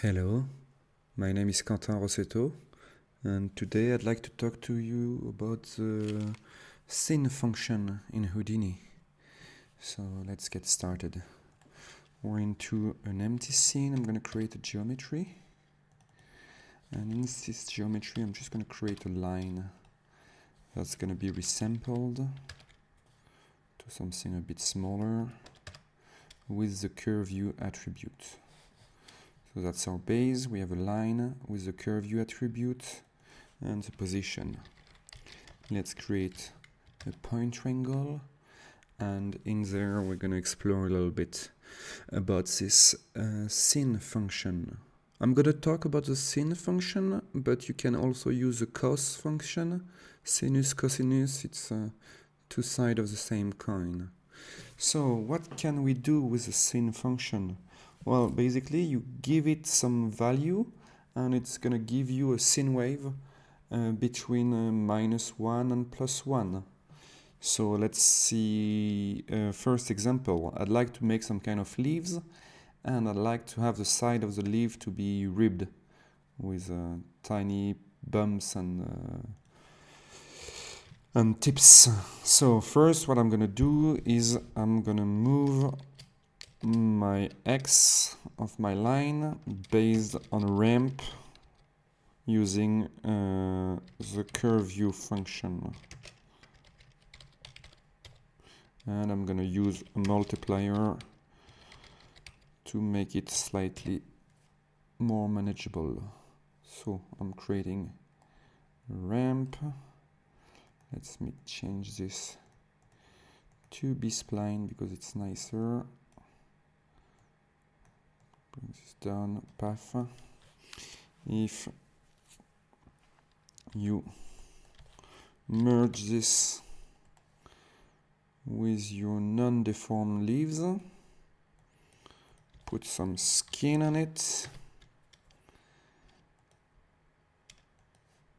Hello, my name is Quentin Rossetto, and today I'd like to talk to you about the scene function in Houdini. So let's get started. We're into an empty scene. I'm going to create a geometry, and in this geometry I'm just going to create a line that's going to be resampled to something a bit smaller with the curve view attribute. So that's our base. We have a line with the curve view attribute and the position. Let's create a point triangle, and in there we're going to explore a little bit about this scene function. I'm going to talk about the scene function, but you can also use the cos function. Sinus, cosinus, it's two sides of the same coin. So what can we do with the scene function? Well, basically you give it some value and it's going to give you a sine wave between -1 and +1. So let's see first example. I'd like to make some kind of leaves, and I'd like to have the side of the leaf to be ribbed with tiny bumps and tips. So first what I'm going to do is I'm going to move my x of my line based on a ramp using the curve view function, and I'm going to use a multiplier to make it slightly more manageable. So I'm creating a ramp. Let me change this to B-spline because it's nicer. Bring this down path. If you merge this with your non-deformed leaves, put some skin on it,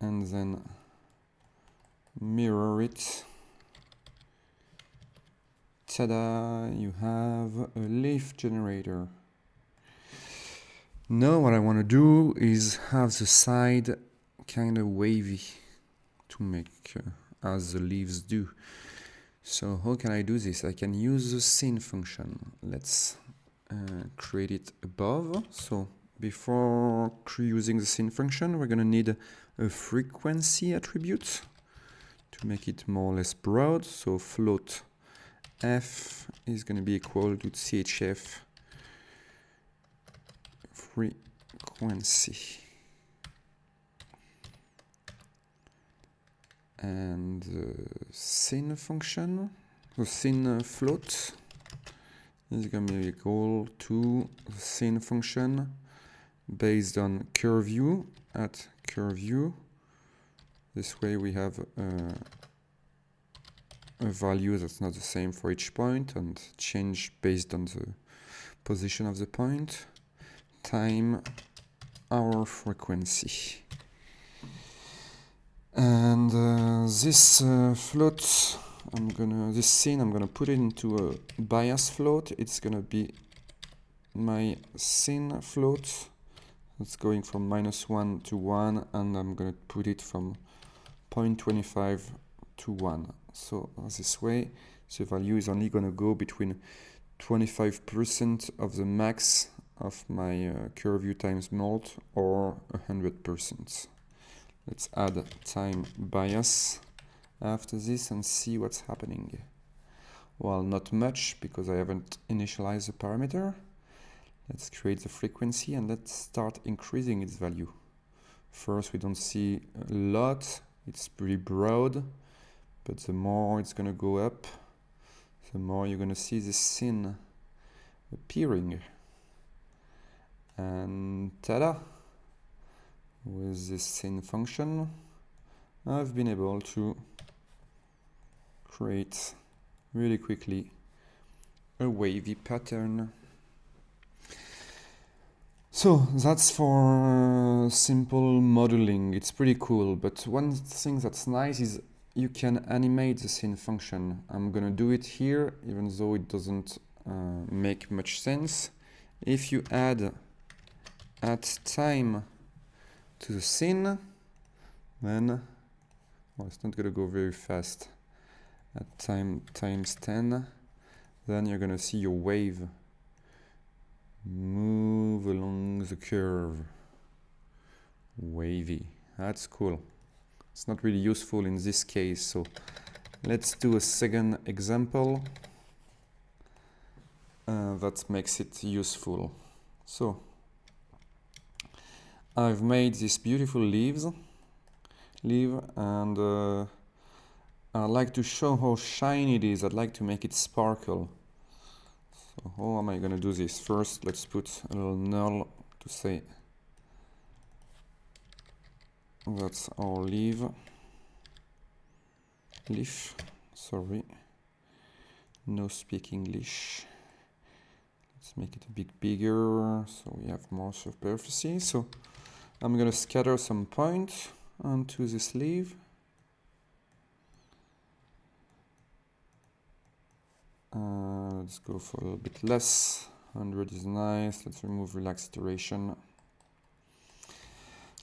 and then mirror it. Ta-da! You have a leaf generator. Now what I want to do is have the side kind of wavy to make as the leaves do. So how can I do this? I can use the scene function. Let's create it above. So before using the scene function, we're going to need a frequency attribute to make it more or less broad. So float f is going to be equal to chf frequency, and the scene function, the scene float, is going to be equal to the scene function based on curve view at curve view. This way we have a value that's not the same for each point and change based on the position of the point time our frequency. And this float, this scene, I'm gonna put it into a bias float. It's gonna be my scene float. It's going from -1 to 1, and I'm gonna put it from 0.25 to 1. So this way, the value is only gonna go between 25% of the max of my curve view times mult or 100%. Let's add time bias after this and see what's happening. Well, not much because I haven't initialized the parameter. Let's create the frequency and let's start increasing its value. First, we don't see a lot. It's pretty broad, but the more it's going to go up, the more you're going to see this scene appearing. And ta-da! With this scene function, I've been able to create really quickly a wavy pattern. So that's for simple modeling. It's pretty cool, but one thing that's nice is you can animate the scene function. I'm gonna do it here, even though it doesn't make much sense. If you add add time to the scene, then, well, it's not going to go very fast. At time times 10, then you're going to see your wave move along the curve. Wavy. That's cool. It's not really useful in this case, so let's do a second example that makes it useful. So I've made this beautiful leaf, and I'd like to show how shiny it is. I'd like to make it sparkle. So how am I going to do this? First, let's put a little null to say that's our leaf. Sorry, no speak English. Let's make it a bit bigger so we have more superficie. So I'm going to scatter some points onto this leaf. Let's go for a little bit less. 100 is nice. Let's remove relaxed iteration.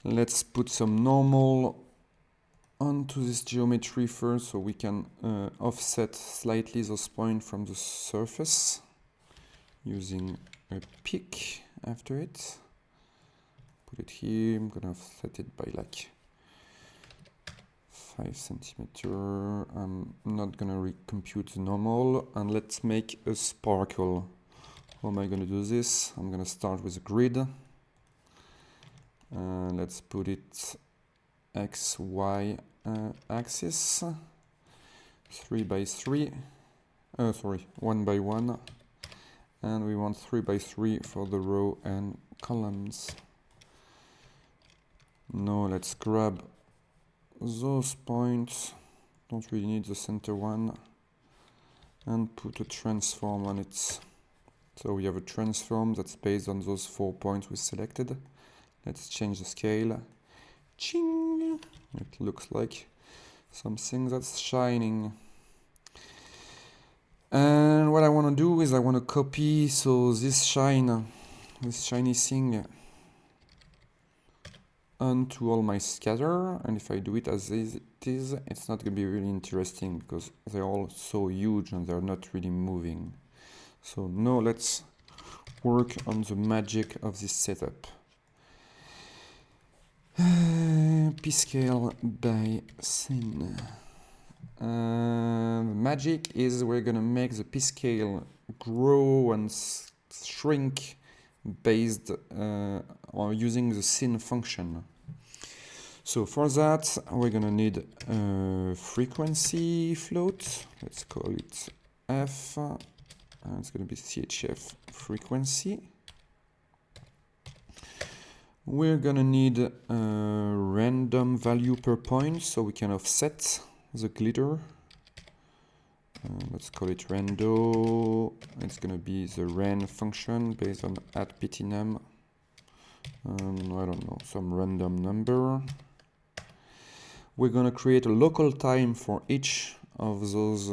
Let's put some normal onto this geometry first so we can offset slightly those points from the surface using a peak after it. Put it here. I'm gonna offset it by like 5 centimeters. I'm not gonna recompute the normal, and let's make a sparkle. How am I gonna do this? I'm gonna start with a grid. Let's put it X, Y axis, 3 by 3, 1 by 1, and we want 3 by 3 for the row and columns. Now let's grab those points, don't really need the center one, and put a transform on it. So we have a transform that's based on those 4 points we selected. Let's change the scale. Ching! It looks like something that's shining. And what I want to do is I want to copy this shiny thing onto all my scatter, and if I do it as it is, it's not going to be really interesting because they're all so huge and they're not really moving. So now let's work on the magic of this setup. Pscale by scene. Magic is we're gonna make the Pscale grow and shrink based on using the scene function. So for that we're gonna need a frequency float. Let's call it F. It's gonna be CHF frequency. We're gonna need a random value per point so we can offset the glitter. Let's call it rando. It's gonna be the ran function based on @ptnum. I don't know, some random number. We're gonna create a local time for each of those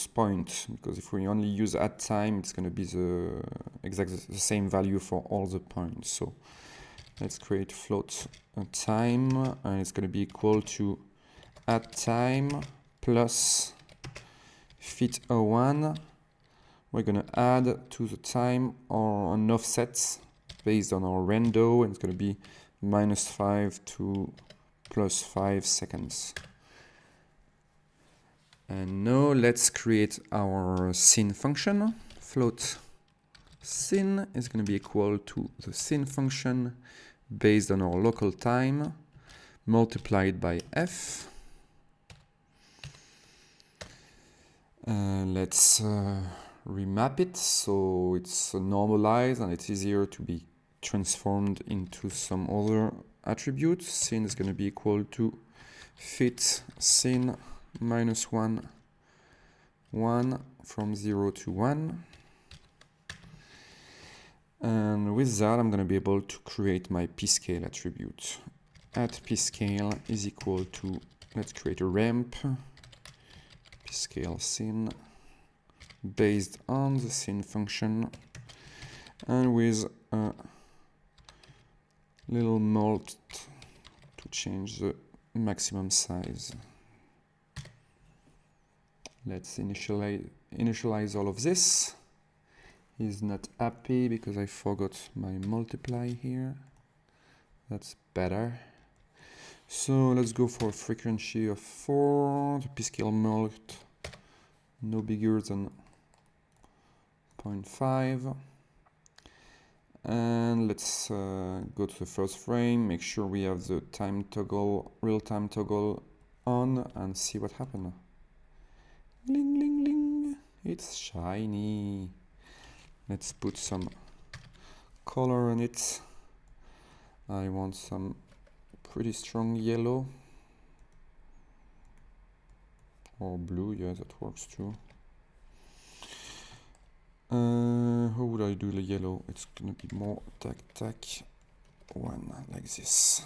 points, because if we only use @time, it's going to be exactly the same value for all the points. So let's create float time, and it's going to be equal to @time plus fit01. We're going to add to the time or an offset based on our rando, and it's going to be -5 to +5 seconds. And now let's create our scene function. Float scene is going to be equal to the scene function based on our local time multiplied by f. Let's remap it so it's normalized and it's easier to be transformed into some other attribute. Scene is going to be equal to fit scene -1, 1 from 0 to 1. And with that, I'm going to be able to create my Pscale attribute. @Pscale is equal to, let's create a ramp, Pscale scene, based on the scene function, and with little mold to change the maximum size. Let's initialize all of this. He's not happy because I forgot my multiply here. That's better. So let's go for a frequency of 4. The Pscale mold no bigger than 0.5. And let's go to the first frame, make sure we have the time toggle, real-time toggle on, and see what happened. Ling, ling, ling. It's shiny. Let's put some color on it. I want some pretty strong yellow. Or blue, yeah, that works too. How would I do the yellow? It's gonna be more tack one like this.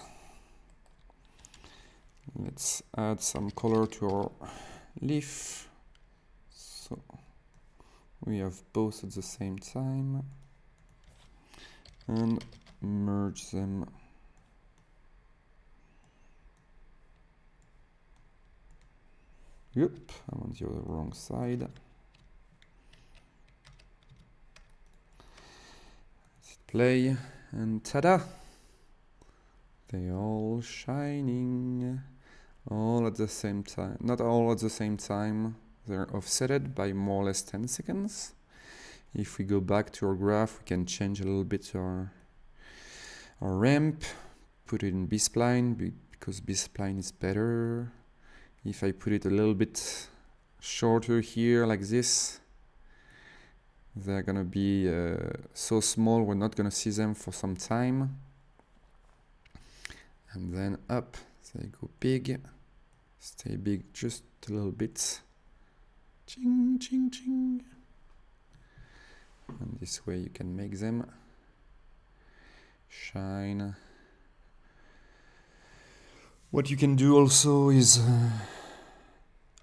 Let's add some color to our leaf. So we have both at the same time. And merge them. Yep, I'm on the other wrong side. Play, and ta-da! They all shining, all at the same time. Not all at the same time. They're offsetted by more or less 10 seconds. If we go back to our graph, we can change a little bit our ramp, put it in B-spline because B-spline is better. If I put it a little bit shorter here like this, they're gonna be so small we're not gonna see them for some time. And then up, they go big, stay big just a little bit. Ching, ching, ching. And this way you can make them shine. What you can do also is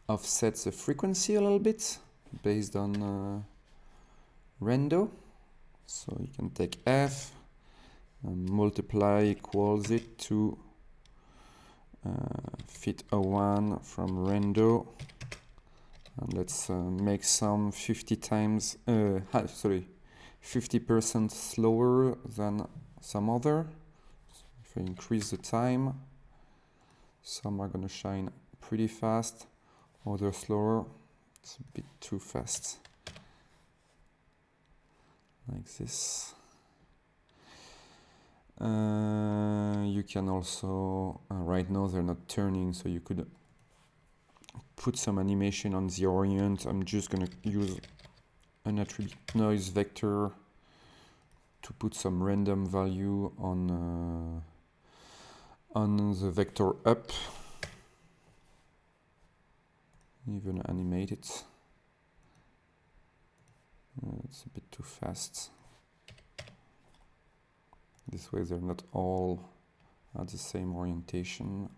offset the frequency a little bit based on rando. So you can take f and multiply equals it to fit a1 from rando, and let's make some 50% slower than some other. So if I increase the time, some are gonna shine pretty fast, others slower. It's a bit too fast. Like this. You can also, right now they're not turning, so you could put some animation on the orient. I'm just gonna use an attribute noise vector to put some random value on the vector up. Even animate it. It's a bit too fast. This way they're not all at the same orientation.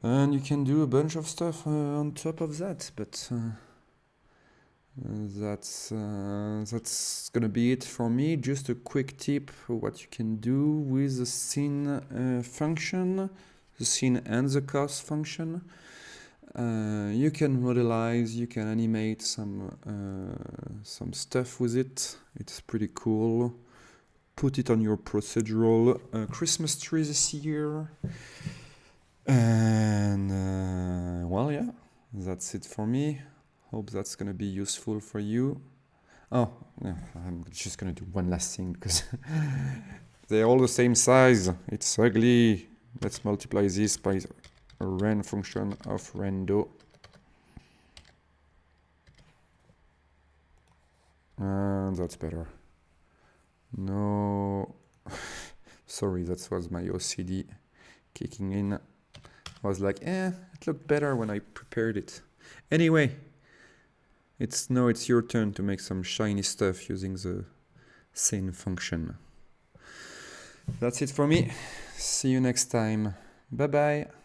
And you can do a bunch of stuff on top of that, but that's gonna be it for me. Just a quick tip for what you can do with the scene function, the scene and the cos function. You can modelize, you can animate some stuff with it. It's pretty cool. Put it on your procedural Christmas tree this year. And well, yeah, that's it for me. Hope that's gonna be useful for you. Oh, yeah, I'm just gonna do one last thing because they're all the same size. It's ugly. Let's multiply this by a ren function of rando. And that's better. No, sorry, that was my OCD kicking in. I was like, it looked better when I prepared it. Anyway, it's your turn to make some shiny stuff using the scene function. That's it for me. See you next time. Bye bye.